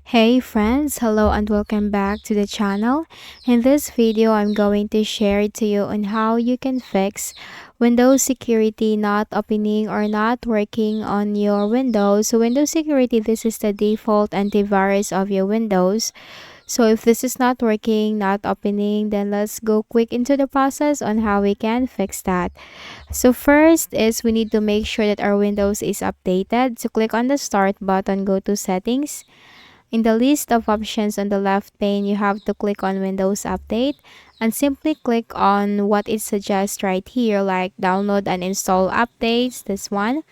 Hey friends, hello and welcome back to the channel. In this video, I'm going to share to you on how you can fix Windows security not opening or not working on your Windows. So Windows security, this is the default antivirus of your Windows. So if this is not working, not opening, then let's go quick into the process on how we can fix that. So first is we need to make sure that our Windows is updated. So click on the start button, go to settings. In the list of options on the left pane, you have to click on Windows Update and simply click on what it suggests right here, like download and install updates, this one,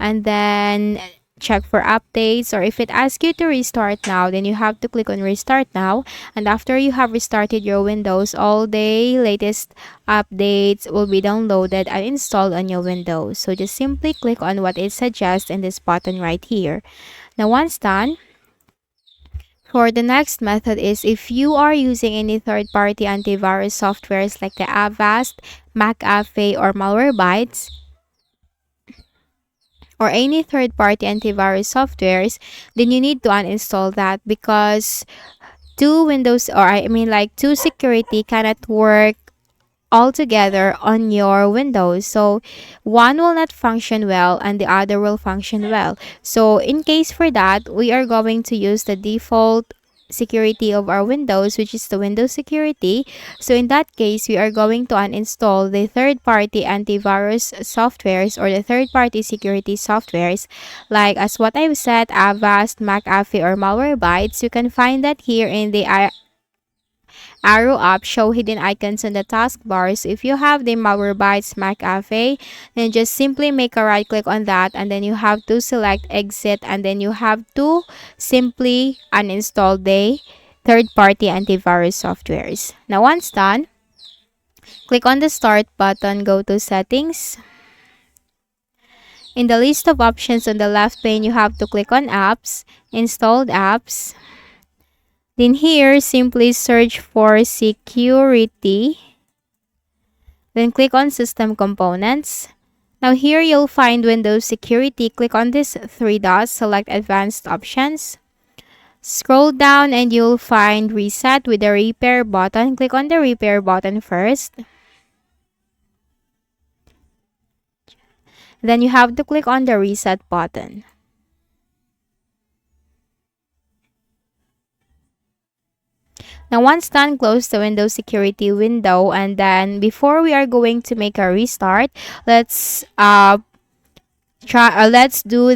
and then check for updates. Or if it asks you to restart now, then you have to click on restart now, and after you have restarted your Windows, all the latest updates will be downloaded and installed on your Windows. So just simply click on what it suggests in this button right here. Now once done, for the next method is if you are using any third-party antivirus softwares like the Avast, McAfee, or Malwarebytes, or any third-party antivirus softwares, then you need to uninstall that because two Windows, or I mean like two security cannot work all together on your Windows. So one will not function well and the other will function well. So in case for that, we are going to use the default security of our Windows, which is the Windows security. So in that case, we are going to uninstall the third-party antivirus softwares or the third-party security softwares like as what I've said, Avast, McAfee, or Malwarebytes. You can find that here in the arrow up show hidden icons on the taskbar. So if you have the Malwarebytes McAfee, then just simply make a right click on that and then you have to select exit and then you have to simply uninstall the third-party antivirus softwares. Now once done, click on the start button, go to settings. In the list of options on the left pane, you have to click on apps, installed apps. Then here, simply search for security. Then click on System Components. Now here you'll find Windows Security. Click on these three dots, select Advanced Options. Scroll down and you'll find Reset with the Repair button. Click on the Repair button first. Then you have to click on the Reset button. Now once done, close the Windows Security window, and then before we are going to make a restart, let's do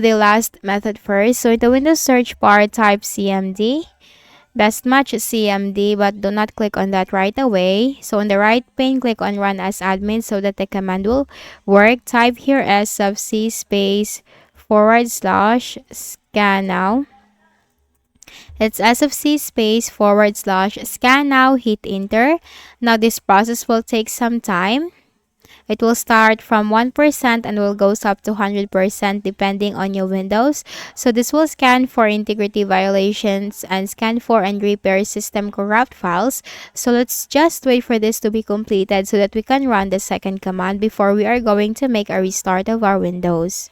the last method first. So in the Windows search bar, type CMD. Best match CMD, but do not click on that right away. So on the right pane, click on Run as admin so that the command will work. Type here sfc space / scan now. It's sfc space / scan now. Hit enter. Now this process will take some time. It will start from 1% and will goes up to 100% depending on your Windows. So this will scan for integrity violations and scan for and repair system corrupt files. So let's just wait for this to be completed so that we can run the second command before we are going to make a restart of our Windows.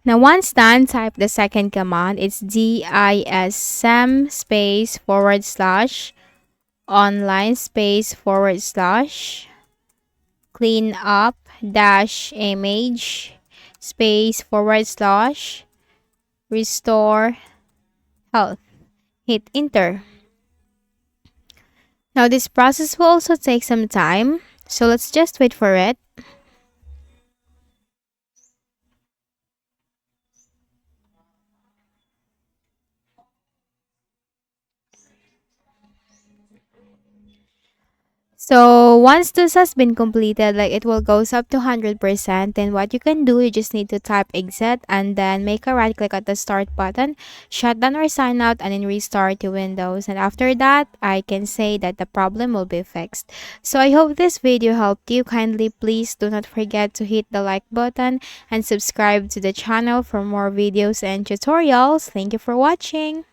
Now once done, type the second command. It's dism space forward slash online space forward slash clean up dash image space forward slash restore health. Hit enter. Now this process will also take some time, so let's just wait for it. So once this has been completed, like it will goes up to 100%, then what you can do, you just need to type exit and then make a right click at the start button, shut down or sign out, and then restart your Windows. And after that, I can say that the problem will be fixed. So I hope this video helped you. Kindly please do not forget to hit the like button and subscribe to the channel for more videos and tutorials. Thank you for watching.